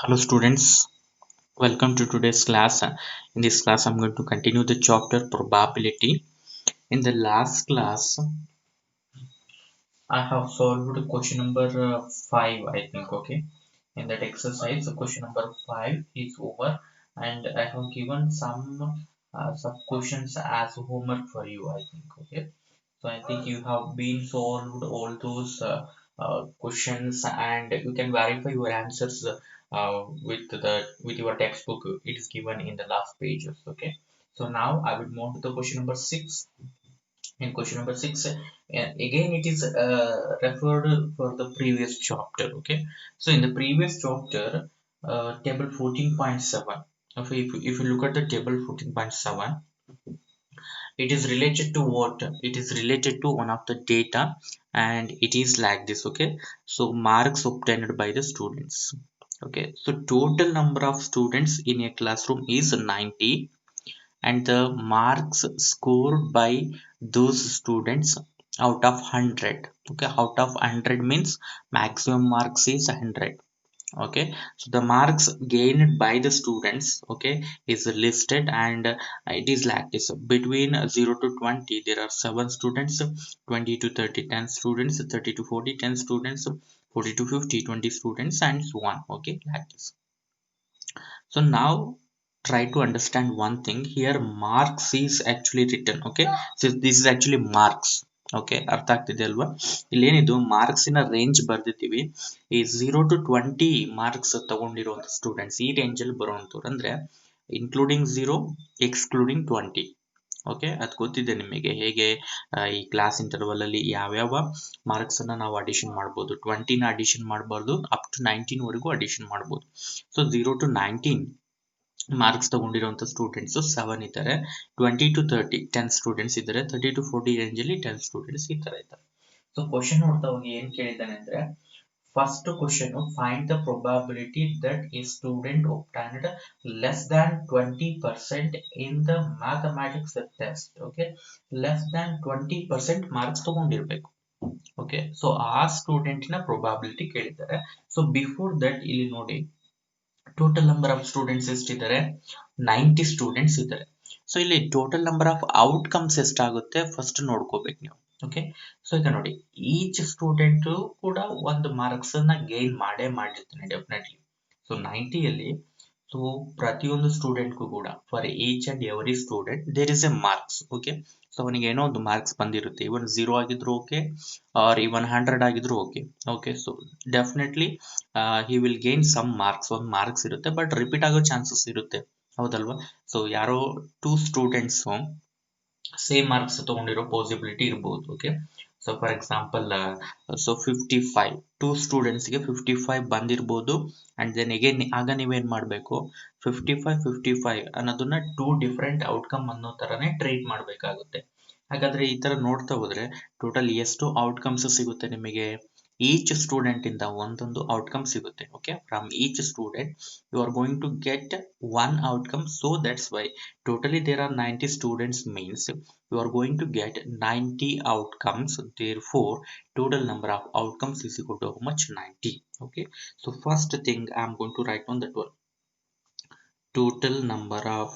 Hello students, welcome to today's class. In this class, I'm going to continue the chapter probability. In the last class, I have solved question number 5, I think, okay. In that exercise, question number 5 is over and I have given some sub questions as homework for you, I think, okay. So I think you have been solved all those questions and you can verify your answers with your textbook. It is given in the last pages. Okay. So now I will move to the question number 6. In question number 6, again it is referred for the previous chapter. Okay. So in the previous chapter, table 14.7. If you look at the table 14.7, it is related to what? It is related to one of the data and it is like this. Okay, so marks obtained by the students. Okay, so total number of students in a classroom is 90 and the marks scored by those students out of 100. Okay, out of 100 means maximum marks is 100. Okay, so the marks gained by the students, okay, is listed and it is like this. Between 0 to 20 there are 7 students, 20 to 30 10 students, 30 to 40 10 students, 40 to 50 20 students, and so on. Okay, like this. So now try to understand one thing here. Marks is actually written. Okay, so this is actually marks. Okay, ಅರ್ಥ ಆಗ್ತಿದೆ ಅಲ್ವಾ? ಇಲ್ಲೇನಿದು ಮಾರ್ಕ್ಸಿನ range ಬರ್ದಿದ್ದೀವಿ. ಈ 0 to 20 marks ತಗೊಂಡಿರುವಂತ students ಈ range ಅಲ್ಲಿ ಬರುವಂತವ್ರು ಅಂದ್ರೆ including 0 excluding 20. Okay, ಅದು ಗೊತ್ತಿದೆ ನಿಮಗೆ ಹೇಗೆ ಈ ಕ್ಲಾಸ್ ಇಂಟರ್ವಲ್ ಅಲ್ಲಿ ಯಾವ್ಯಾವ ಮಾರ್ಕ್ಸ್ ಅನ್ನ ನಾವು ಅಡಿಷನ್ ಮಾಡ್ಬೋದು. 20ನ ಅಡಿಷನ್ ಮಾಡಬಾರ್ದು, ಅಪ್ ಟು 19 ವರೆಗೂ ಅಡಿಷನ್ ಮಾಡ್ಬೋದು. ಸೊ 0 to 19 ಮಾರ್ಕ್ಸ್ ತಗೊಂಡಿರುವಂತ ಸ್ಟೂಡೆಂಟ್ಸ್ 7 ಇದ್ದಾರೆ. 20 to 30 10 ಸ್ಟೂಡೆಂಟ್ಸ್ ಇದ್ದಾರೆ. 30 to 40 ರೇಂಜ್ ಅಲ್ಲಿ 10 ಸ್ಟೂಡೆಂಟ್ಸ್ ಈ ತರ ಇದ್ದಾರೆ. ಸೊ ಕ್ವಶನ್ ನೋಡ್ತಾ ಹೋಗಿ ಏನ್ ಕೇಳಿದ್ದಾನೆ ಅಂದ್ರೆ, first question, find the probability that a student obtained less than 20% in the mathematics test. Okay, less than 20% marks ತಗೊಂಡಿರ್ಬೇಕು. ಓಕೆ, ಸೊ ಆ ಸ್ಟೂಡೆಂಟಿನ ಪ್ರೊಬಾಬಿಲಿಟಿ ಕೇಳಿದ್ದಾರೆ. ಸೊ ಬಿಫೋರ್ ದಟ್ ಇಲ್ಲಿ ನೋಡಿ, ಟೋಟಲ್ ನಂಬರ್ ಆಫ್ ಸ್ಟೂಡೆಂಟ್ಸ್ ಎಷ್ಟಿದ್ದಾರೆ? 90 ಸ್ಟೂಡೆಂಟ್ಸ್ ಇದ್ದಾರೆ. ಸೊ ಇಲ್ಲಿ total number of outcomes ಎಷ್ಟಾಗುತ್ತೆ ಫಸ್ಟ್ ನೋಡ್ಕೋಬೇಕು ನೀವು. ಓಕೆ, ಸೊ ಈಗ ನೋಡಿ, ಈಚ್ ಸ್ಟೂಡೆಂಟ್ ಕೂಡ ಒಂದು ಮಾರ್ಕ್ಸ್ ಅನ್ನ ಗೇನ್ ಮಾಡಿರ್ತಾನೆ ಡೆಫಿನೆಟ್ಲಿ. ಸೊ 90ಯಲ್ಲಿ ಸೊ ಪ್ರತಿಯೊಂದು ಸ್ಟೂಡೆಂಟ್ಗೂ ಕೂಡ for each and every student there is a marks. Okay, so ಅವನಿಗೆ ಏನೋ ಒಂದು ಮಾರ್ಕ್ಸ್ ಬಂದಿರುತ್ತೆ. ಇವನ್ 0 ಆಗಿದ್ರು ಓಕೆ, ಆರ್ ಇವನ್ 100 ಆಗಿದ್ರು okay. Okay, so definitely he will gain some marks. ಒಂದು ಮಾರ್ಕ್ಸ್ ಇರುತ್ತೆ, ಬಟ್ ರಿಪೀಟ್ ಆಗೋ ಚಾನ್ಸಸ್ ಇರುತ್ತೆ, ಹೌದಲ್ವಾ? ಸೊ ಯಾರೋ 2 ಸ್ಟೂಡೆಂಟ್ಸ್ ಸೇಮ್ ಮಾರ್ಕ್ಸ್ ತಗೊಂಡಿರೋ ಪಾಸಿಬಿಲಿಟಿ ಇರ್ಬೋದು. Okay, so for example so 55 2 ಸ್ಟೂಡೆಂಟ್ಸ್ಗೆ 55 ಬಂದಿರ್ಬೋದು. ಅಂಡ್ ದೆನ್ ಅಗೇನ್ ಆಗ ನೀವೇನ್ ಮಾಡಬೇಕು, 55 ಅನ್ನೋದನ್ನ 2 ಡಿಫ್ರೆಂಟ್ ಔಟ್ಕಮ್ ಅನ್ನೋ ತರನೇ ಟ್ರೀಟ್ ಮಾಡಬೇಕಾಗುತ್ತೆ. ಹಾಗಾದ್ರೆ ಈ ತರ ನೋಡ್ತಾ ಹೋದ್ರೆ ಟೋಟಲ್ ಎಷ್ಟು ಔಟ್ಕಮ್ಸ್ ಸಿಗುತ್ತೆ ನಿಮಗೆ? ಈಚ್ ಸ್ಟೂಡೆಂಟ್ ಇಂದ ಒಂದೊಂದು ಔಟ್ಕಮ್ ಸಿಗುತ್ತೆ. Okay, from each student you are going to get one outcome. So that's why totally there are 90 students means you are going to get 90 outcomes. Therefore total number of outcomes is equal to how much? 90. Okay, so first thing I am going to write on that one. Total number of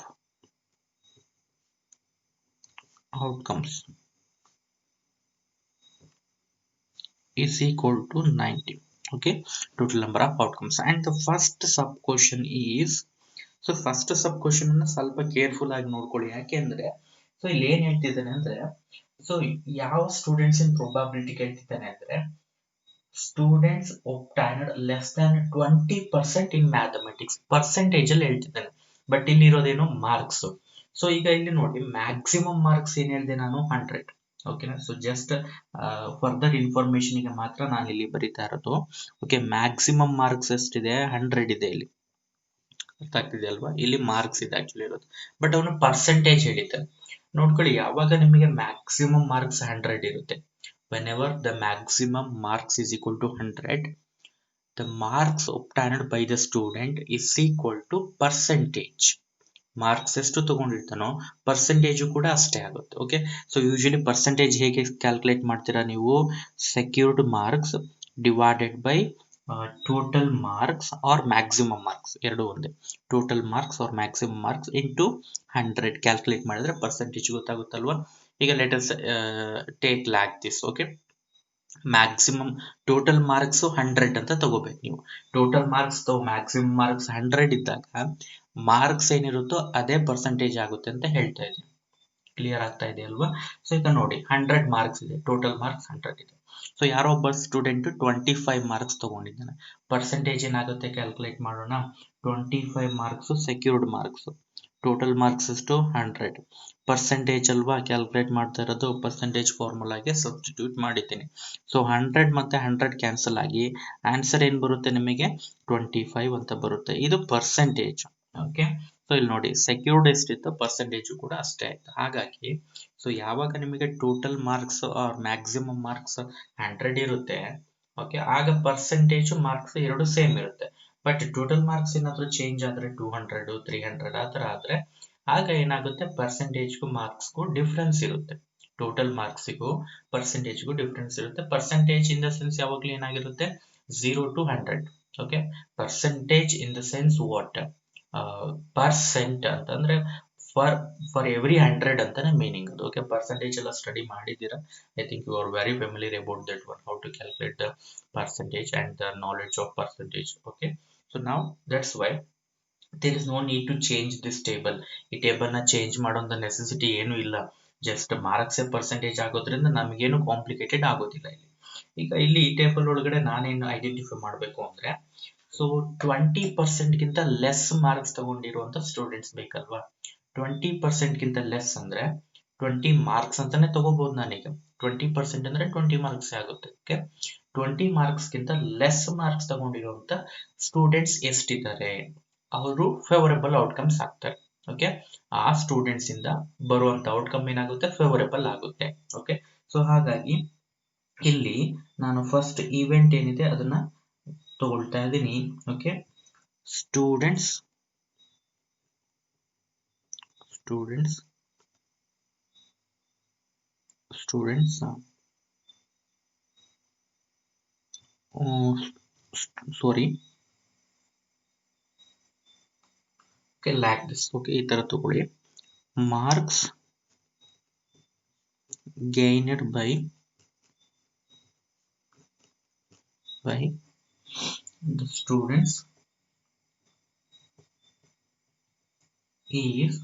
outcomes is equal to 90. Okay, total number of outcomes. And the first sub question is, so first sub question ಅನ್ನ ಸ್ವಲ್ಪ careful ಆಗಿ ನೋಡ್ಕೊಳ್ಳಿ. ಯಾಕೆ ಅಂದ್ರೆ, so ಇಲ್ಲಿ ಏನ್ ಹೇಳ್ತಿದ್ದಾನೆ ಅಂದ್ರೆ, ಸೊ ಯಾವ ಸ್ಟೂಡೆಂಟ್ಸ್ ಇನ್ ಪ್ರೊಬಾಬಿಲಿಟಿ ಕೇಳ್ತಿದ್ದಾನೆ ಅಂದ್ರೆ, ಸ್ಟೂಡೆಂಟ್ಸ್ obtained ಲೆಸ್ than 20% ಇನ್ ಮ್ಯಾಥಮೆಟಿಕ್ಸ್. ಪರ್ಸೆಂಟೇಜ್ ಅಲ್ಲಿ ಹೇಳ್ತಿದ್ದಾನೆ, ಬಟ್ ಇಲ್ಲಿ ಇರೋದೇನು ಮಾರ್ಕ್ಸ್. ಸೊ ಈಗ ಇಲ್ಲಿ ನೋಡಿ, ಮ್ಯಾಕ್ಸಿಮಮ್ ಮಾರ್ಕ್ಸ್ ಏನ್ ಹೇಳಿದೆ ನಾನು? 100. ಓಕೆನಾ? ಸೊ ಜಸ್ಟ್ ಫರ್ದರ್ ಇನ್ಫಾರ್ಮೇಶನ್ ಗೆ ಮಾತ್ರ ನಾನು ಇಲ್ಲಿ ಬರೀತಾ ಇರೋದು. ಓಕೆ, ಮ್ಯಾಕ್ಸಿಮಮ್ ಮಾರ್ಕ್ಸ್ ಎಷ್ಟಿದೆ? 100 ಇದೆ ಇಲ್ಲಿ. ಅರ್ಥ ಆಗ್ತಿದೆ ಅಲ್ವಾ? ಇಲ್ಲಿ ಮಾರ್ಕ್ಸ್ ಇದೆ ಆಕ್ಚುಲಿ ಇರೋದು, ಬಟ್ ಅವನು ಪರ್ಸೆಂಟೇಜ್ ಹೇಳಿದ್ದಾನೆ. ನೋಡ್ಕೊಳ್ಳಿ, ಯಾವಾಗ ನಿಮಗೆ ಮ್ಯಾಕ್ಸಿಮಮ್ ಮಾರ್ಕ್ಸ್ 100 ಇರುತ್ತೆ, whenever the maximum marks is equal to 100, the marks obtained by the student is equal to percentage. Marks ಎಷ್ಟು ತಗೊಂಡಿರ್ತಾನೋ ಪರ್ಸೆಂಟೇಜು ಕೂಡ ಅಷ್ಟೇ ಆಗುತ್ತೆ. ಓಕೆ, ಸೊ ಯೂಶಲಿ ಪರ್ಸೆಂಟೇಜ್ ಹೇಗೆ ಕ್ಯಾಲ್ಕುಲೇಟ್ ಮಾಡ್ತೀರಾ ನೀವು? Secured marks divided by total marks or maximum marks ಎರಡು ಒಂದೇ. Total marks or maximum marks into 100 calculate ಮಾಡಿದ್ರೆ ಪರ್ಸೆಂಟೇಜ್ ಗೊತ್ತಾಗುತ್ತಲ್ವಾ. ಈಗ let us take like this. Okay, maximum total marks 100 ಅಂತ ತಗೋಬೇಕು ನೀವು. ಟೋಟಲ್ ಮಾರ್ಕ್ಸ್ ಮ್ಯಾಕ್ಸಿಮಮ್ ಮಾರ್ಕ್ಸ್ 100 ಇದ್ದಾಗ ಮಾರ್ಕ್ಸ್ ಏನಿರುತ್ತೋ ಅದೇ ಪರ್ಸೆಂಟೇಜ್ ಆಗುತ್ತೆ ಅಂತ ಹೇಳ್ತಾ ಇದ್ದೀನಿ. ಕ್ಲಿಯರ್ ಆಗ್ತಾ ಇದೆ ಅಲ್ವಾ? ಸೊ ಈಗ ನೋಡಿ 100 ಮಾರ್ಕ್ಸ್ ಇದೆ, ಟೋಟಲ್ ಮಾರ್ಕ್ಸ್ 100 ಇದೆ. ಸೊ ಯಾರೋ ಒಬ್ಬ ಸ್ಟೂಡೆಂಟ್ 25 ಮಾರ್ಕ್ಸ್ ತಗೊಂಡಿದ್ದಾನೆ. ಪರ್ಸೆಂಟೇಜ್ ಏನಾಗುತ್ತೆ ಕ್ಯಾಲ್ಕುಲೇಟ್ ಮಾಡೋಣ. 25 marks secured marks, total marks ಎಷ್ಟು 100, ಪರ್ಸೆಂಟೇಜ್ ಅಲ್ವಾ ಕ್ಯಾಲ್ಕುಲೇಟ್ ಮಾಡ್ತಾ ಇರೋದು. ಪರ್ಸೆಂಟೇಜ್ ಫಾರ್ಮುಲಾಗೆ ಸಬ್ಸ್ಟಿಟ್ಯೂಟ್ ಮಾಡಿದ್ದೀನಿ. ಸೊ 100 ಮತ್ತೆ 100 ಕ್ಯಾನ್ಸಲ್ ಆಗಿ ಆನ್ಸರ್ ಏನ್ ಬರುತ್ತೆ ನಿಮಗೆ 25 ಅಂತ ಬರುತ್ತೆ. ಇದು ಪರ್ಸೆಂಟೇಜ್. ಓಕೆ, ಸೊ ಇಲ್ಲಿ ನೋಡಿ ಸೆಕ್ಯೂರ್ಡ್ ಎಷ್ಟಿತ್ತು ಪರ್ಸೆಂಟೇಜ್ ಕೂಡ ಅಷ್ಟೇ ಆಯ್ತು. ಹಾಗಾಗಿ ಸೊ ಯಾವಾಗ ನಿಮಗೆ total marks or maximum marks 100 ಇರುತ್ತೆ, ಓಕೆ, ಆಗ ಪರ್ಸೆಂಟೇಜ್ ಮಾರ್ಕ್ಸ್ ಎರಡು ಸೇಮ್ ಇರುತ್ತೆ. ಬಟ್ ಟೋಟಲ್ ಮಾರ್ಕ್ಸ್ ಏನಾದರೂ ಚೇಂಜ್ ಆದ್ರೆ 200 300 ಆ ಥರ ಆದ್ರೆ ಆಗ ಏನಾಗುತ್ತೆ ಪರ್ಸೆಂಟೇಜ್ಗೂ ಮಾರ್ಕ್ಸ್ಗೂ ಡಿಫ್ರೆನ್ಸ್ ಇರುತ್ತೆ. ಟೋಟಲ್ ಮಾರ್ಕ್ಸಿಗೂ ಪರ್ಸೆಂಟೇಜ್ಗೂ ಡಿಫ್ರೆನ್ಸ್ ಇರುತ್ತೆ. ಪರ್ಸೆಂಟೇಜ್ ಇನ್ ದ ಸೆನ್ಸ್ ಯಾವಾಗಲೂ ಏನಾಗಿರುತ್ತೆ 0 to 100. Okay, percentage in the sense what percent ಅಂತಂದ್ರೆ ಫಾರ್ ಎವ್ರಿ 100 ಅಂತಾನೆ ಮೀನಿಂಗ್ ಅದು. ಓಕೆ, ಪರ್ಸೆಂಟೇಜ್ ಎಲ್ಲ ಸ್ಟಡಿ ಮಾಡಿದ್ದೀರಾ. I think you are very familiar about that one, how to calculate the percentage and the knowledge of percentage. Okay, so now that's why there is no need to change this table. ಈ table ನ change ಮಾಡೋಂಥ necessity ಏನು ಇಲ್ಲ. Just marks percentage ಆಗೋದ್ರಿಂದ ನಮಗೇನು complicated ಆಗೋದಿಲ್ಲ ಇಲ್ಲಿ. ಈಗ ಇಲ್ಲಿ ಈ ಟೇಬಲ್ ಒಳಗಡೆ ನಾನೇನು ಐಡೆಂಟಿಫೈ ಮಾಡಬೇಕು ಅಂದ್ರೆ, ಸೊ 20% ಗಿಂತ ಲೆಸ್ ಮಾರ್ಕ್ಸ್ ತಗೊಂಡಿರುವಂತ ಸ್ಟೂಡೆಂಟ್ಸ್ ಬೇಕಲ್ವಾ. 20% ಗಿಂತ ಲೆಸ್ ಅಂದ್ರೆ 20 ಮಾರ್ಕ್ಸ್ ಅಂತಾನೆ ತಗೋಬಹುದು ನಾನೀಗ. 20% ಅಂದ್ರೆ 20 ಮಾರ್ಕ್ಸ್ ಆಗುತ್ತೆ. ಓಕೆ, 20 ಮಾರ್ಕ್ಸ್ ಗಿಂತ ಲೆಸ್ ಮಾರ್ಕ್ಸ್ ತಗೊಂಡಿರುವಂತ ಸ್ಟೂಡೆಂಟ್ಸ್ ಎಷ್ಟಿದ್ದಾರೆ ಅವರು ಫೇವರಬಲ್ ಔಟ್ಕಮ್ಸ್ ಆಗ್ತಾರೆ. ಓಕೆ, ಆ ಸ್ಟೂಡೆಂಟ್ಸ್ ಇಂದ ಬರುವಂತ ಔಟ್ಕಮ್ ಏನಾಗುತ್ತೆ ಫೇವರಬಲ್ ಆಗುತ್ತೆ. ಓಕೆ, ಸೊ ಹಾಗಾಗಿ ಇಲ್ಲಿ ನಾನು ಫಸ್ಟ್ ಇವೆಂಟ್ ಏನಿದೆ ಅದನ್ನ ತಗೊಳ್ತಾ ಇದ್ದೀನಿ. Okay, students sorry, okay, like this. Okay, ಈ ತರ ತಗೊಳ್ಳಿ. Marks gained by the students is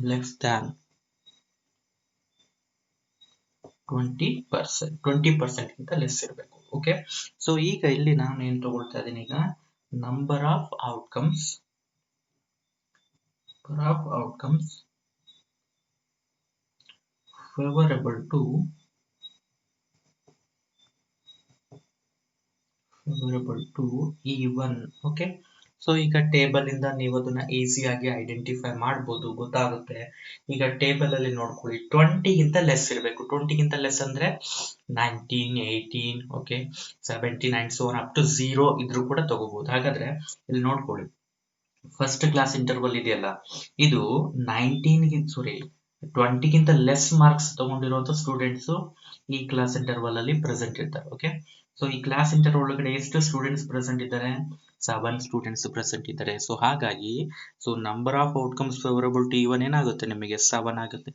less than 20%. 20% ಗಿಂತ ಲೆಸ್ ಇರಬೇಕು. ಓಕೆ, ಸೊ ಈಗ ಇಲ್ಲಿ ನಾನು ಏನ್ ತಗೊಳ್ತಾ ಇದ್ದೀನಿ, ಈಗ number of outcomes favourable to E1. Okay, so ಈಗ ಟೇಬಲ್ ಇಂದ ನೀವು ಅದನ್ನ ಈಸಿಯಾಗಿ ಐಡೆಂಟಿಫೈ ಮಾಡಬಹುದು, ಗೊತ್ತಾಗುತ್ತೆ. ಈಗ ಟೇಬಲ್ ಅಲ್ಲಿ ನೋಡ್ಕೊಳ್ಳಿ, 20 ಗಿಂತ ಲೆಸ್ ಇರಬೇಕು. 20 ಗಿಂತ ಲೆಸ್ ಅಂದ್ರೆ 19, 18, okay, 79 so on up to 0 ಇದ್ರೂ ಕೂಡ ತಗೋಬಹುದು. ಹಾಗಾದ್ರೆ ಇಲ್ಲಿ ನೋಡ್ಕೊಳ್ಳಿ, ಫಸ್ಟ್ ಕ್ಲಾಸ್ ಇಂಟರ್ವಲ್ ಇದೆಯಲ್ಲ, ಇದು 20 ಗಿಂತ ಲೆಸ್ ಮಾರ್ಕ್ಸ್ ತಗೊಂಡಿರುವಂತ ಸ್ಟೂಡೆಂಟ್ಸ್ ಈ ಕ್ಲಾಸ್ ಇಂಟರ್ವಲ್ ಅಲ್ಲಿ ಪ್ರೆಸೆಂಟ್ ಇರ್ತಾರೆ. ಓಕೆ, ಸೊ ಈ ಕ್ಲಾಸ್ ಇಂಟರ್ವಲ್ ಒಳಗಡೆ ಎಷ್ಟು ಸ್ಟೂಡೆಂಟ್ಸ್ ಪ್ರೆಸೆಂಟ್ ಇದ್ದಾರೆ, 7 ಸ್ಟೂಡೆಂಟ್ಸ್ ಪ್ರೆಸೆಂಟ್ ಇದ್ದಾರೆ. ಸೊ ಹಾಗಾಗಿ so number of outcomes favourable to E1 ಏನಾಗುತ್ತೆ ನಿಮಗೆ 7 ಆಗುತ್ತೆ.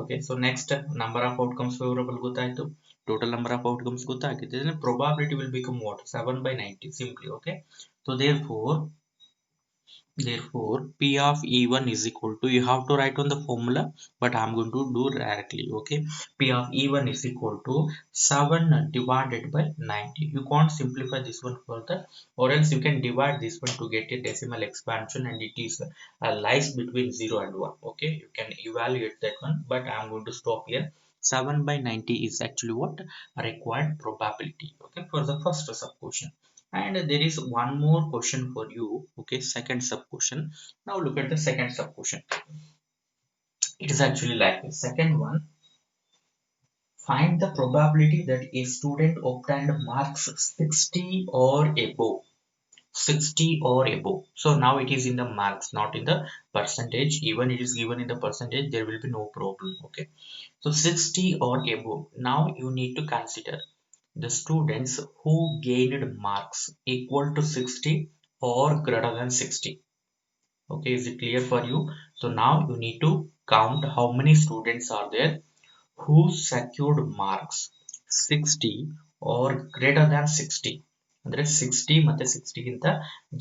Okay, so next number of outcomes favourable ಗೊತ್ತಾಯ್ತು, ಟೋಟಲ್ ನಂಬರ್ ಆಫ್ ಔಟ್ಕಮ್ಸ್ ಗೊತ್ತಾಗಿದೆ. Probability will become what 7/90 simply. Okay, so therefore P of E1 is equal to, you have to write on the formula but I am going to do directly. Okay, P of E1 is equal to 7 divided by 90. You can't simplify this one further, or else you can divide this one to get a decimal expansion, and it is lies between 0 and 1. Okay, you can evaluate that one, but I am going to stop here. 7/90 is actually what required probability. Okay, for the first sub question. And there is one more question for you. Okay, second sub question. Now look at the second sub question. It is actually like the second one. Find the probability that a student obtained marks 60 or above. 60 or above. So now it is in the marks, not in the percentage. Even it is given in the percentage, there will be no problem. Okay, so 60 or above. Now you need to consider the students who gained marks equal to 60 or greater than 60. Okay, is it clear for you? So now you need to count how many students are there who secured marks 60 or greater than 60. ಅಂದ್ರೆ 60 ಮತ್ತೆ 60 ಗಿಂತ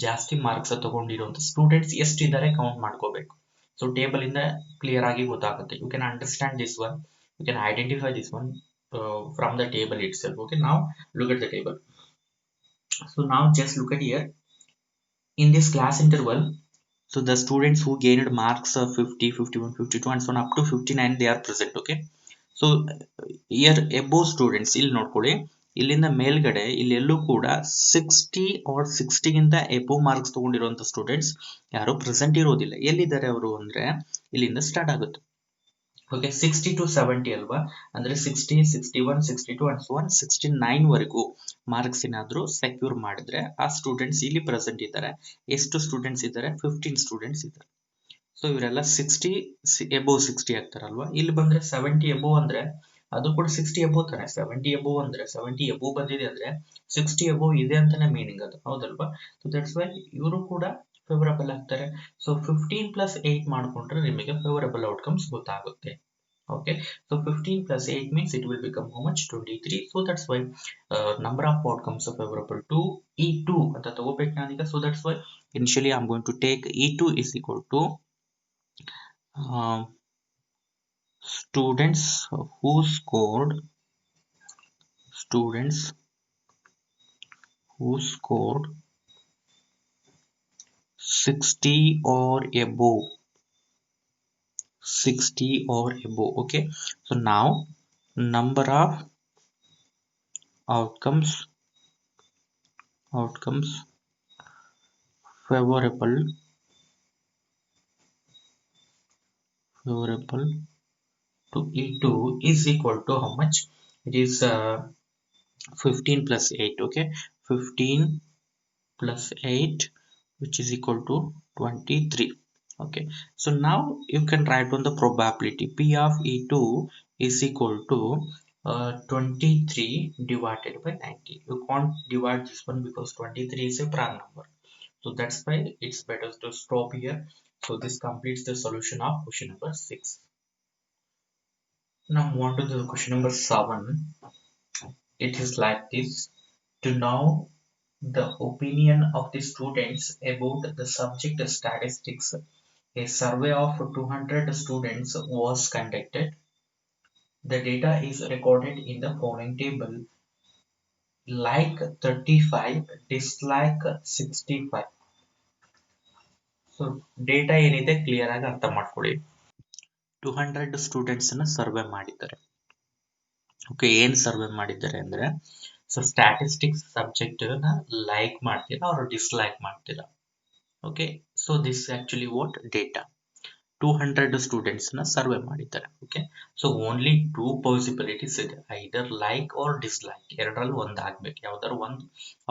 ಜಾಸ್ತಿ marks ತಗೊಂಡಿರುವಂತ students ಎಷ್ಟಿದ್ದಾರೆ count ಮಾಡ್ಕೋಬೇಕು. So table ಇಂದ clear ಆಗಿ ಗೊತ್ತಾಗುತ್ತೆ. You can understand this one, you can identify this one from the table itself. Okay, now look at the table. So now just look at here in this class interval. So the students who gained marks of 50, 51, 52 and so on up to 59 they are present. Okay, so here above students ಇಲ್ಲಿ ನೋಡ್ಕೊಳ್ಳಿ, ಇಲ್ಲಿಂದ ಮೇಲ್ಗಡೆ ಇಲ್ಲೆಲ್ಲೂ ಕೂಡ 60 or 60 ಗಿಂತ above marks ತಗೊಂಡಿರುವಂತ students ಯಾರು present ಇರೋದಿಲ್ಲ. ಎಲ್ಲಿದ್ದಾರೆ ಅವರು ಅಂದ್ರೆ ಇಲ್ಲಿಂದ ಸ್ಟಾರ್ಟ್ ಆಗುತ್ತೆ. ಓಕೆ, 60 to 70 ಅಲ್ವಾ, ಅಂದ್ರೆ 60, 61, 62 and so on 69 ವರೆಗೂ ಮಾರ್ಕ್ಸ್ ಏನಾದ್ರು ಸೆಕ್ಯೂರ್ ಮಾಡಿದ್ರೆ ಆ ಸ್ಟೂಡೆಂಟ್ಸ್ ಇಲ್ಲಿ ಪ್ರೆಸೆಂಟ್ ಇದ್ದಾರೆ. ಎಷ್ಟು ಸ್ಟೂಡೆಂಟ್ಸ್ ಇದ್ದಾರೆ? 15 ಸ್ಟೂಡೆಂಟ್ಸ್ ಇದ್ದಾರೆ. ಸೊ ಇವರೆಲ್ಲ 60 ಎಬೋವ್ 60 ಆಗ್ತಾರಲ್ವಾ. ಇಲ್ಲಿ ಬಂದ್ರೆ 70 ಎಬೋವ್ ಅಂದ್ರೆ ಅದು ಕೂಡ 60 ಎಬೋವ್ ತಾನೆ. 70 ಎಬೋವ್ ಅಂದ್ರೆ 70 ಎಬೋವ್ ಬಂದಿದೆ ಅಂದ್ರೆ 60 ಎಬೋವ್ ಇದೆ ಅಂತಾನೆ ಮೀನಿಂಗ್ ಅದು, ಹೌದಲ್ವಾ? ಸೊ ದಟ್ಸ್ ವೈ ಇವರು ಕೂಡ ಫೇವರಬಲ್ ಆಗ್ತಾರೆ. ಸೊ 15 ಪ್ಲಸ್ 8 ಮಾಡ್ಕೊಂಡ್ರೆ ನಿಮಗೆ ಫೇವರಬಲ್ ಔಟ್ಕಮ್ಸ್ ಗೊತ್ತಾಗುತ್ತೆ. Okay, so 15 plus 8 means it will become how much? 23. So that's why number of outcomes are favorable to E2 ಅಂತ ತಗೋಬೇಕು ನಾನೀಗ. So that's why initially I'm going to take E2 is equal to students who scored 60 or above. 60 or above. Okay, so now number of outcomes favorable to E2 is equal to how much? It is 15 plus 8. Okay, 15 plus 8 which is equal to 23. Okay, so now you can write down the probability. P of E2 is equal to 23 divided by 90. You can't divide this one because 23 is a prime number. So that's why it's better to stop here. So this completes the solution of question number 6. Now move on to the question number 7. It is like this: to know the opinion of the students about the subject statistics, a survey of 200 students was conducted. The data is recorded in the following table: like 35, dislike 65. So data ಏನಿದೆ clear ಆಗಿ ಅರ್ಥ ಮಾಡ್ಕೊಳ್ಳಿ. 200 students ಅನ್ನ survey ಮಾಡಿದ್ದಾರೆ. Okay, ಏನ್ survey ಮಾಡಿದ್ದಾರೆ ಅಂದ್ರೆ, so statistics subject ನ ಲೈಕ್ ಮಾಡ್ತೀರಾ ಅವ್ರು ಡಿಸ್ಲೈಕ್ ಮಾಡ್ತೀರಾ. Okay, so this actually what data. 200 students ನ ಸರ್ವೆ ಮಾಡಿದ್ದಾರೆ. ಓಕೆ, ಸೊ ಓನ್ಲಿ 2 ಪಾಸಿಬಿಲಿಟೀಸ್ ಇದೆ, ಐದರ್ ಲೈಕ್ ಆರ್ ಡಿಸ್ಲೈಕ್, ಎರಡರಲ್ಲಿ ಒಂದು ಆಗ್ಬೇಕು, ಯಾವ್ದಾದ್ರು ಒಂದು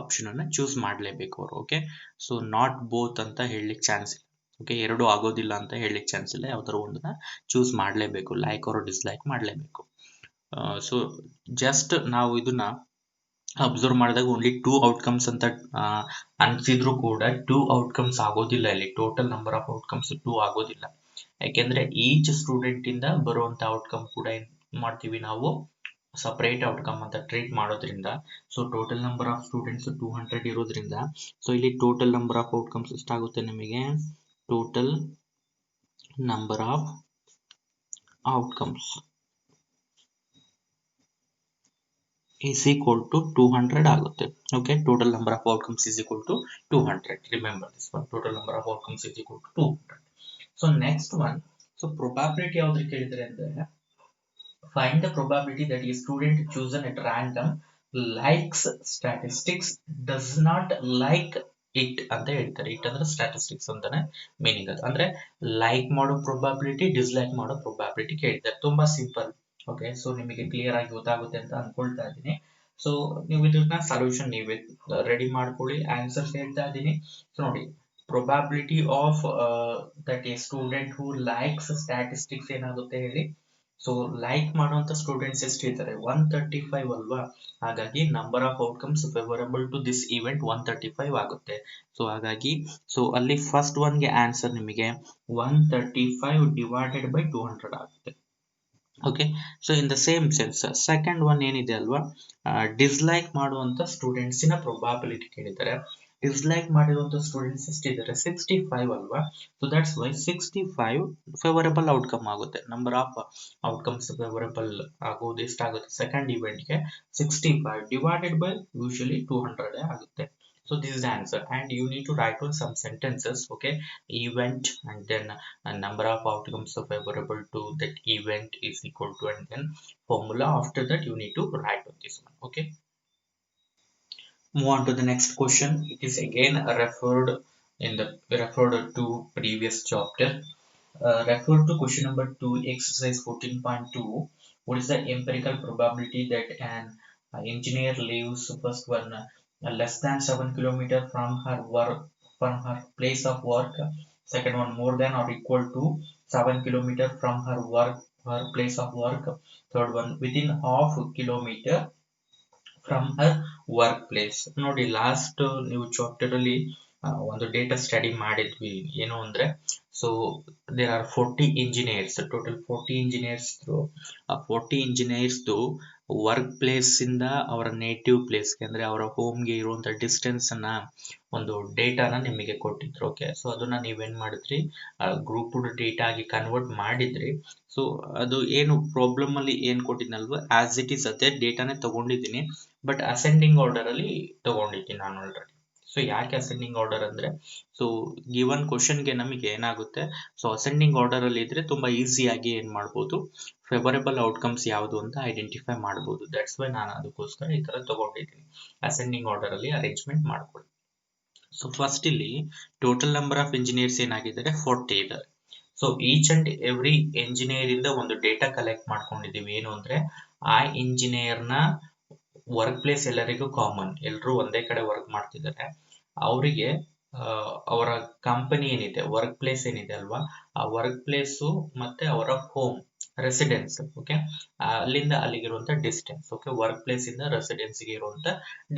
ಆಪ್ಷನ್ ಅನ್ನ ಚೂಸ್ ಮಾಡಲೇಬೇಕು ಅವರು. ಓಕೆ, ಸೊ ನಾಟ್ ಬೋತ್ ಅಂತ ಹೇಳಲಿಕ್ಕೆ ಚಾನ್ಸ್ ಇಲ್ಲ. ಓಕೆ, ಎರಡು ಆಗೋದಿಲ್ಲ ಅಂತ ಹೇಳಲಿಕ್ಕೆ ಚಾನ್ಸ್ ಇಲ್ಲ, ಯಾವ್ದಾದ್ರು ಒಂದನ್ನ ಚೂಸ್ ಮಾಡಲೇಬೇಕು, ಲೈಕ್ ಆರ್ ಡಿಸ್ಲೈಕ್ ಮಾಡಲೇಬೇಕು. ಸೊ ಜಸ್ಟ್ ನಾವು ಇದನ್ನ ಅಬ್ಸರ್ವ್ ಮಾಡಿದಾಗ ಓನ್ಲಿ 2 ಔಟ್ಕಮ್ಸ್ ಅಂತ ಅನ್ಸಿದ್ರು ಕೂಡ 2 ಔಟ್ಕಮ್ಸ್ ಆಗೋದಿಲ್ಲ. ಇಲ್ಲಿ ಟೋಟಲ್ ನಂಬರ್ ಆಫ್ ಔಟ್ಕಮ್ಸ್ 2 ಆಗೋದಿಲ್ಲ. ಯಾಕೆಂದ್ರೆ ಈಚ್ ಸ್ಟೂಡೆಂಟ್ ಇಂದ ಬರುವಂತ ಔಟ್ಕಮ್ ಕೂಡ ಏನ್ ಮಾಡ್ತೀವಿ ನಾವು, ಸಪರೇಟ್ ಔಟ್ಕಮ್ ಅಂತ ಟ್ರೀಟ್ ಮಾಡೋದ್ರಿಂದ. So total number of students 200 ಇರೋದ್ರಿಂದ, ಸೊ ಇಲ್ಲಿ ಟೋಟಲ್ ನಂಬರ್ ಆಫ್ ಔಟ್ಕಮ್ಸ್ ಎಷ್ಟಾಗುತ್ತೆ ನಿಮಗೆ? Total number of outcomes is equal to 200 ಆಗುತ್ತೆ. Okay, total number of outcomes is equal to 200. Remember this one, total number of outcomes is equal to 200. So next one, so probability ಯಾವ್ದು ಕೇಳಿದ್ರೆ ಅಂದ್ರೆ, find the probability that a student chosen at random likes statistics does not like it ಅಂತ ಹೇಳ್ತಾರೆ. It ಅಂದ್ರೆ statistics ಅಂತಾನೆ meaning ಅದು. ಅಂದ್ರೆ like ಮಾಡೋ ಪ್ರೊಬಾಬಿಲಿಟಿ, ಡಿಸ್ಲೈಕ್ ಮಾಡೋ ಪ್ರೊಬಾಬಿಲಿಟಿ ಕೇಳಿದ್ದಾರೆ. ತುಂಬಾ ಸಿಂಪಲ್. ಓಕೆ, ಸೊ ನಿಮಗೆ ಕ್ಲಿಯರ್ ಆಗಿ ಗೊತ್ತಾಗುತ್ತೆ ಅಂತ ಅನ್ಕೊಳ್ತಾ ಇದ್ದೀನಿ. ಸೊ ನೀವು ಇದನ್ನ ಸೊಲ್ಯೂಷನ್ ನೀವೇ ರೆಡಿ ಮಾಡ್ಕೊಳ್ಳಿ, ಆನ್ಸರ್ಸ್ ಹೇಳ್ತಾ ಇದ್ದೀನಿ. ಸೊ ನೋಡಿ, probability of that a student who likes statistics ಏನಾಗುತ್ತೆ ಹೇಳಿ? ಸೊ ಲೈಕ್ ಮಾಡುವಂತ ಸ್ಟೂಡೆಂಟ್ಸ್ ಎಷ್ಟಿದ್ದಾರೆ 135 ಅಲ್ವಾ, ಹಾಗಾಗಿ number of outcomes favourable to this event 135 ಆಗುತ್ತೆ. ಸೊ ಹಾಗಾಗಿ ಅಲ್ಲಿ ಫಸ್ಟ್ ಒನ್ಗೆ ಆನ್ಸರ್ ನಿಮಗೆ 135 ಡಿವೈಡೆಡ್ ಬೈ 200 ಆಗುತ್ತೆ. Okay, so in the same sense second one ಏನಿದೆ ಅಲ್ವಾ, ಡಿಸ್ಲೈಕ್ ಮಾಡುವಂತ ಸ್ಟೂಡೆಂಟ್ಸಿನ ಪ್ರೊಬಾಬಿಲಿಟಿ ಕೇಳಿದ್ದಾರೆ. ಡಿಸ್ಲೈಕ್ ಮಾಡಿರುವಂತ ಸ್ಟೂಡೆಂಟ್ಸ್ ಎಷ್ಟಿದ್ದಾರೆ 65 ಅಲ್ವಾ. So that's Y 65 favourable outcome ಆಗುತ್ತೆ. ನಂಬರ್ ಆಫ್ ಔಟ್ಕಮ್ಸ್ ಫೇವರಬಲ್ ಆಗೋದು ಎಷ್ಟಾಗುತ್ತೆ ಸೆಕೆಂಡ್ ಇವೆಂಟ್ಗೆ 65 ಡಿವೈಡೆಡ್ ಬೈ ಯೂಶಲಿ 200 ಆಗುತ್ತೆ. So this is the answer, and you need to write on some sentences. Okay, event and then a number of outcomes favorable to that event is equal to, and then formula. After that you need to write on this one. Okay, move on to the next question. It is again referred to previous chapter. Refer to question number 2, exercise 14.2. What is the empirical probability that an engineer leaves first one less than 7 kilometer from her place of work, second one more than or equal to 7 kilometer from her place of work, third one within half kilometer from her work place. ನೋಡಿ last ನೀವು chapter ಅಲ್ಲಿ ಒಂದು data study ಮಾಡಿದ್ವಿ. ಏನು ಅಂದ್ರೆ, so there are 40 engineers, total 40 engineers. ಆ 40 ಇಂಜಿನಿಯರ್ಸ್ದು work place ಇಂದ ಅವರ ನೇಟಿವ್ ಪ್ಲೇಸ್ಗೆ ಅಂದ್ರೆ ಅವರ ಹೋಮ್ಗೆ ಇರುವಂತ ಡಿಸ್ಟೆನ್ಸ್ ಅನ್ನ ಒಂದು ಡೇಟಾನ ನಿಮಗೆ ಕೊಟ್ಟಿದ್ರು. ಓಕೆ, ಸೊ ಅದನ್ನ ನೀವೇನ್ ಮಾಡಿದ್ರಿ, ಗ್ರೂಪ್ ಡೇಟಾ ಆಗಿ ಕನ್ವರ್ಟ್ ಮಾಡಿದ್ರಿ. ಸೊ ಅದು ಏನು ಪ್ರಾಬ್ಲಮ್ ಅಲ್ಲಿ ಏನ್ ಕೊಟ್ಟಿದ್ನಲ್ವ, ಆಸ್ ಇಟ್ ಈಸ್ ಅದೇ ಡೇಟಾನೇ ತಗೊಂಡಿದ್ದೀನಿ, ಬಟ್ ಅಸೆಂಡಿಂಗ್ ಆರ್ಡರ್ ಅಲ್ಲಿ ತಗೊಂಡಿದ್ದೀನಿ ನಾನು ಆಲ್ರೆಡಿ. ಸೊ ಯಾಕೆ ಅಸೆಂಡಿಂಗ್ ಆರ್ಡರ್ ಅಂದ್ರೆ, ಸೊ ಗಿವನ್ ಕ್ವಶನ್ಗೆ ನಮಗೆ ಏನಾಗುತ್ತೆ, ಸೊ ಅಸೆಂಡಿಂಗ್ ಆರ್ಡರ್ ಅಲ್ಲಿ ಇದ್ರೆ ತುಂಬಾ ಈಸಿಯಾಗಿ ಏನ್ ಮಾಡ್ಬೋದು, ಫೇವರೇಬಲ್ ಔಟ್ಕಮ್ಸ್ ಯಾವುದು ಅಂತ ಐಡೆಂಟಿಫೈ ಮಾಡ್ಬೋದು. ದಟ್ಸ್ ವೈ ನಾನು ಅದಕ್ಕೋಸ್ಕರ ಈ ತರ ತಗೊಂಡಿದ್ದೀನಿ. ಅಸೆಂಡಿಂಗ್ ಆರ್ಡರ್ ಅಲ್ಲಿ ಅರೇಂಜ್ಮೆಂಟ್ ಮಾಡ್ಕೊಳ್ಳಿ. ಸೊ ಫಸ್ಟ್ ಇಲ್ಲಿ ಟೋಟಲ್ ನಂಬರ್ ಆಫ್ ಇಂಜಿನಿಯರ್ಸ್ ಏನಾಗಿದ್ದಾರೆ 40 ಇದ್ದಾರೆ. So each and every engineer ಇಂದ ಒಂದು ಡೇಟಾ ಕಲೆಕ್ಟ್ ಮಾಡ್ಕೊಂಡಿದೀವಿ. ಏನು ಅಂದ್ರೆ, ಆ ಇಂಜಿನಿಯರ್ ನ ವರ್ಕ್ ಪ್ಲೇಸ್ ಎಲ್ಲರಿಗೂ ಕಾಮನ್, ಎಲ್ಲರೂ ಒಂದೇ ಕಡೆ ವರ್ಕ್ ಮಾಡ್ತಿದ್ದಾರೆ. ಅವರಿಗೆ ಅವರ ಕಂಪನಿ ಏನಿದೆ, ವರ್ಕ್ ಪ್ಲೇಸ್ ಏನಿದೆ ಅಲ್ವಾ, ಆ ವರ್ಕ್ ಪ್ಲೇಸು ಮತ್ತೆ ಅವರ ಹೋಮ್ ರೆಸಿಡೆನ್ಸ್, ಓಕೆ, ಅಲ್ಲಿಂದ ಅಲ್ಲಿಗಿರುವಂತ ಡಿಸ್ಟೆನ್ಸ್. ಓಕೆ, ವರ್ಕ್ ಪ್ಲೇಸ್ ಇಂದ ರೆಸಿಡೆನ್ಸ್ ಗೆ ಇರುವಂತ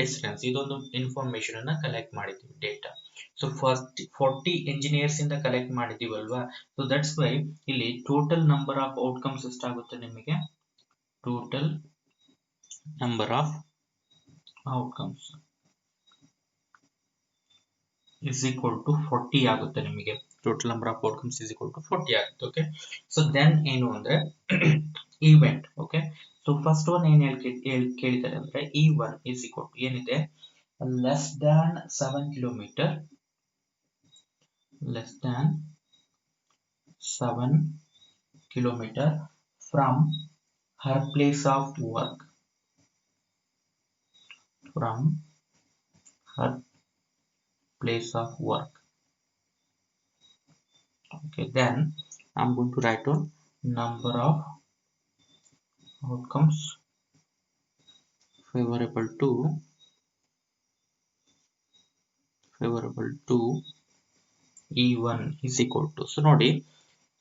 ಡಿಸ್ಟೆನ್ಸ್, ಇದೊಂದು ಇನ್ಫಾರ್ಮೇಶನ್ ಅನ್ನ ಕಲೆಕ್ಟ್ ಮಾಡಿದ್ದೀವಿ ಡೇಟಾ. ಸೊ ಫಸ್ಟ್ 40 ಇಂಜಿನಿಯರ್ಸ್ ಇಂದ ಕಲೆಕ್ಟ್ ಮಾಡಿದೀವಲ್ವಾ. ಸೊ ದಟ್ಸ್ ವೈ ಇಲ್ಲಿ ಟೋಟಲ್ ನಂಬರ್ ಆಫ್ ಔಟ್ಕಮ್ಸ್ ಎಷ್ಟಾಗುತ್ತೆ ನಿಮಗೆ, total number of outcomes is equal to 40 ಆಗುತ್ತೆ ನಿಮಗೆ. Total number of outcomes is equal to 40 ಆಗುತ್ತೆ. ಓಕೆ, ಸೊ ದೆನ್ ಏನು ಅಂದ್ರೆ event. Okay, so first one ಏನ್ ಕೇಳಿದ್ದಾರೆ ಅಂದ್ರೆ, E1 is equal to ಏನಿದೆ, less than 7 kilometre, less than 7 kilometre from her place of work, from her place of work. Okay, then I'm going to write down number of outcomes favorable to E1 is equal to, so ನೋಡಿ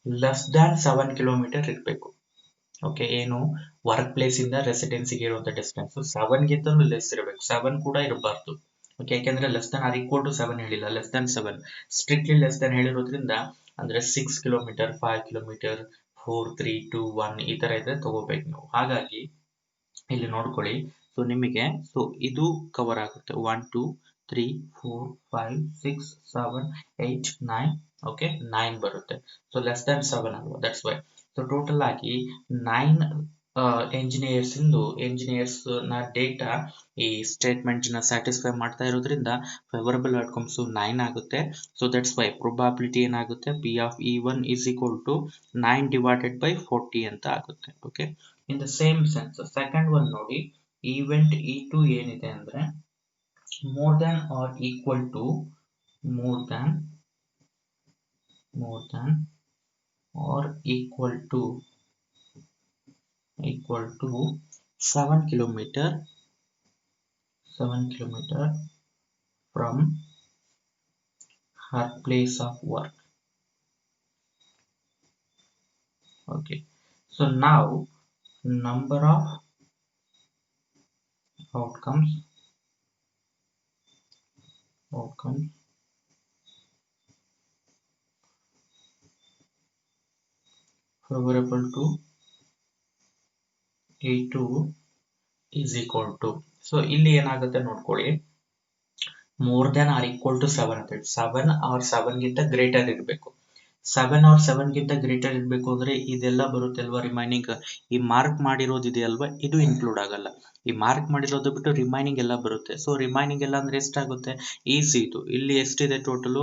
less than 7 kilometre ಇರಬೇಕು. Okay, ಏನು work place ಇಂದ ರೆಸಿಡೆನ್ಸಿಗೆ ಇರುವಂತ distance 7 ಗಿಂತ less ಇರಬೇಕು, 7 ಕೂಡ ಇರಬಾರ್ದು. Okay, ಯಾಕೆಂದ್ರೆ less than or equal to 7 ಹೇಳಿಲ್ಲ, less than 7 strictly less than ಹೇಳಿರೋದ್ರಿಂದ, ಅಂದ್ರೆ 6 ಕಿಲೋಮೀಟರ್, 5 ಕಿಲೋಮೀಟರ್, 4 3 2 1 ಈ ತರ ಇದ್ರೆ ತಗೋಬೇಕು ನೀವು. ಹಾಗಾಗಿ ಇಲ್ಲಿ ನೋಡ್ಕೊಳ್ಳಿ, ಸೊ ನಿಮಗೆ ಸೊ ಇದು ಕವರ್ ಆಗುತ್ತೆ 1 2 3 4 5 6 7 8 9. ಓಕೆ, 9 ಬರುತ್ತೆ. ಸೊ ಲೆಸ್ ದನ್ 7 ಅಲ್ವಾ, ದಟ್ಸ್ ವೈ. ಸೊ ಟೋಟಲ್ ಆಗಿ 9 ಎಂಜಿನಿಯರ್ಸ್ ನ ಡೇಟಾ ಈ ಸ್ಟೇಟ್ಮೆಂಟ್ ನ ಸ್ಯಾಟಿಸ್ಫೈ ಮಾಡ್ತಾ ಇರೋದ್ರಿಂದ ಫೇವರಬಲ್ ಔಟ್ಕಮ್ಸ್ 9 ಆಗುತ್ತೆ. ಸೊ ದಟ್ಸ್ ವೈ ಪ್ರೊಬಾಬಿಲಿಟಿ ಏನಾಗುತ್ತೆ, P of E1 is equal to 9 divided by 40 ಅಂತ ಆಗುತ್ತೆ. Okay, in the same sense second one ನೋಡಿ, ಈವೆಂಟ್ E2 ಏನಿದೆ ಅಂದ್ರೆ, more than or equal to more than or equal to 7 kilometer from her place of work. Okay, So now number of outcomes favorable to E2 is equal to, so ಇಲ್ಲಿ ಏನಾಗುತ್ತೆ ನೋಡ್ಕೊಳ್ಳಿ, more than or equal to 7 ಅಂತ ಹೇಳಿ 7 or 7 ಗಿಂತ greater ಇರಬೇಕು. 7 or 7 ಗಿಂತ greater ಇರಬೇಕು ಅಂದ್ರೆ ಇದೆಲ್ಲ ಬರುತ್ತೆ ಅಲ್ವಾ, ರಿಮೈನಿಂಗ್ ಈ ಮಾರ್ಕ್ ಮಾಡಿರೋದು ಇದೆ ಅಲ್ವಾ, ಇದು ಇನ್ಕ್ಲೂಡ್ ಆಗಲ್ಲ. ಈ ಮಾರ್ಕ್ ಮಾಡಿರೋದು ಬಿಟ್ಟು ರಿಮೈನಿಂಗ್ ಎಲ್ಲ ಬರುತ್ತೆ. ಸೊ ರಿಮೈನಿಂಗ್ ಎಲ್ಲ ಅಂದ್ರೆ ಎಷ್ಟಾಗುತ್ತೆ, ಈಸಿ ಇದು. ಇಲ್ಲಿ ಎಷ್ಟಿದೆ ಟೋಟಲ್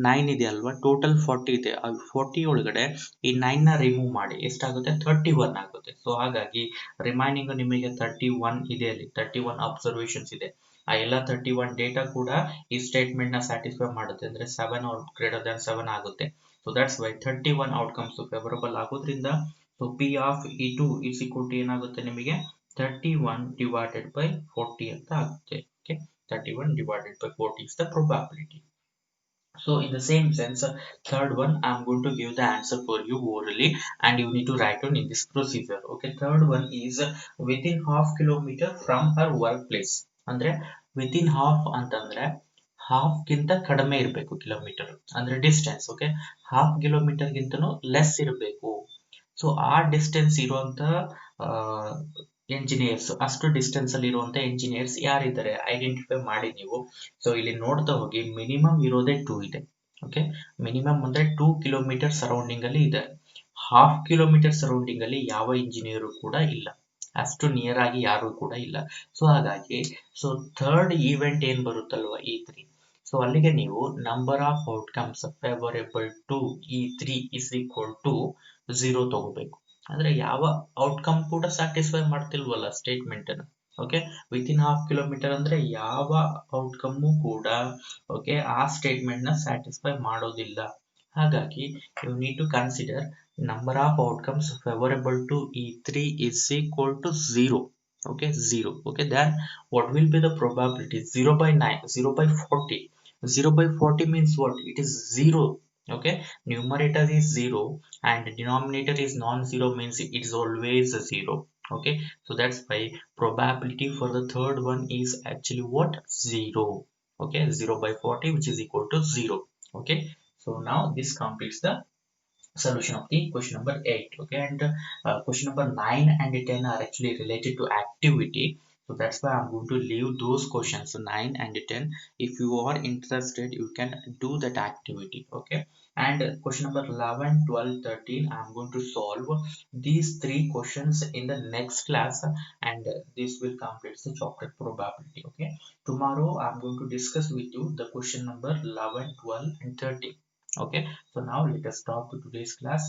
9 ಇದೆ ಅಲ್ವಾ, ಟೋಟಲ್ 40 ಇದೆ. ಆ 40 ಒಳಗಡೆ ಈ 9 ನ ರಿಮೂವ್ ಮಾಡಿ ಎಷ್ಟಾಗುತ್ತೆ, 31 ಆಗುತ್ತೆ. ಸೊ ಹಾಗಾಗಿ ರಿಮೈನಿಂಗ್ ನಿಮಗೆ 31 ಇದೆ, ಅಲ್ಲಿ 31 ಅಬ್ಸರ್ವೇಷನ್ಸ್ ಇದೆ. ಆ ಎಲ್ಲ 31 ಡೇಟಾ ಕೂಡ ಈ ಸ್ಟೇಟ್ಮೆಂಟ್ ನ ಸ್ಯಾಟಿಸ್ಫೈ ಮಾಡುತ್ತೆ, ಅಂದ್ರೆ 7 or ಗ್ರೇಟರ್ ದನ್ 7 ಆಗುತ್ತೆ. So that's why 31 outcomes favourable ಆಗೋದ್ರಿಂದ so P of E two is equal to ಏನಾಗುತ್ತೆ ನಿಮಗೆ 31 divided by 40 ಅಂತ ಆಗುತ್ತೆ. Okay, 31 divided by 40 is the probability. So in the same sense, third one I am going to give the answer for you orally and you need to write down in this procedure. Okay, third one is within half kilometer from her workplace. ಅಂದ್ರೆ within half ಅಂತಂದ್ರೆ half ಗಿಂತ ಕಡಿಮೆ ಇರಬೇಕು kilometre ಅಂದ್ರೆ distance. Okay, half kilometre ಗಿಂತನೂ less ಇರಬೇಕು. So ಆ distance ಇರುವಂತ ಎಂಜಿನಿಯರ್ಸ್, ಅಷ್ಟು ಡಿಸ್ಟೆನ್ಸ್ ಅಲ್ಲಿ ಇರುವಂತ ಎಂಜಿನಿಯರ್ಸ್ ಯಾರಿದ್ದಾರೆ ಐಡೆಂಟಿಫೈ ಮಾಡಿ ನೀವು. ಸೊ ಇಲ್ಲಿ ನೋಡ್ತಾ ಹೋಗಿ, ಮಿನಿಮಮ್ ಇರೋದೇ 2 ಇದೆ. ಓಕೆ, ಮಿನಿಮಮ್ ಅಂದ್ರೆ 2 ಕಿಲೋಮೀಟರ್ ಸರೌಂಡಿಂಗ್ ಅಲ್ಲಿ ಇದೆ. ಹಾಫ್ ಕಿಲೋಮೀಟರ್ ಸರೌಂಡಿಂಗ್ ಅಲ್ಲಿ ಯಾವ ಇಂಜಿನಿಯರ್ ಕೂಡ ಇಲ್ಲ, ಅಷ್ಟು ನಿಯರ್ ಆಗಿ ಯಾರು ಕೂಡ ಇಲ್ಲ. ಸೊ ಹಾಗಾಗಿ ಸೊ ಥರ್ಡ್ ಈವೆಂಟ್ ಏನ್ ಬರುತ್ತಲ್ವಾ E3, ಸೊ ಅಲ್ಲಿಗೆ ನೀವು number of outcomes favourable to E3 is equal to 0 ತಗೋಬೇಕು. ಅಂದ್ರೆ ಯಾವ ಔಟ್ಕಮ್ ಕೂಡ ಸ್ಯಾಟಿಸ್ಫೈ ಮಾಡ್ತಿಲ್ವಲ್ಲ ಸ್ಟೇಟ್ಮೆಂಟ್ ಅನ್ನು. ಓಕೆ, ವಿತಿನ್ ಹಾಫ್ ಕಿಲೋಮೀಟರ್ ಅಂದ್ರೆ ಯಾವ ಔಟ್ಕಮ್ ಕೂಡ ಓಕೆ ಆ ಸ್ಟೇಟ್ಮೆಂಟ್ ನ ಸ್ಯಾಟಿಸ್ಫೈ ಮಾಡೋದಿಲ್ಲ. ಹಾಗಾಗಿ you need to consider number of outcomes favorable to E3 is equal to 0. Okay, 0. Okay, then what will be the probability? 0 by 9, 0 by 40. 0 by 40 means what? It is 0. Okay, numerator is 0 and denominator is non-zero, means it is always 0. Okay, so that's why probability for the third one is actually what? 0. Okay, 0 by 40 which is equal to 0. Okay, so now this completes the solution of the question number 8. Okay, and question number 9 and 10 are actually related to activity, so that's why I'm going to leave those questions, so 9 and 10. If you are interested, you can do that activity. Okay, and question number 11, 12, 13 I'm going to solve these three questions in the next class, and this will complete the chapter probability. Okay, tomorrow I'm going to discuss with you the question number 11, 12 and 13. Okay, so now let us stop to today's class.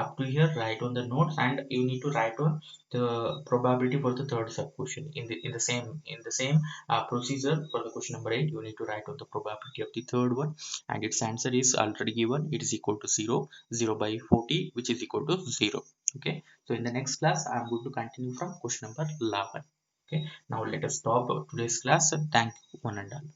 Up to here, write on the notes, and you need to write on the probability for the third sub question in the same procedure. For the question number 8, you need to write on the probability of the third one, and its answer is already given. It is equal to 0. 0 by 40 which is equal to 0. Okay, so in the next class I am going to continue from question number 11. Okay, now let us stop today's class. Thank you one and all.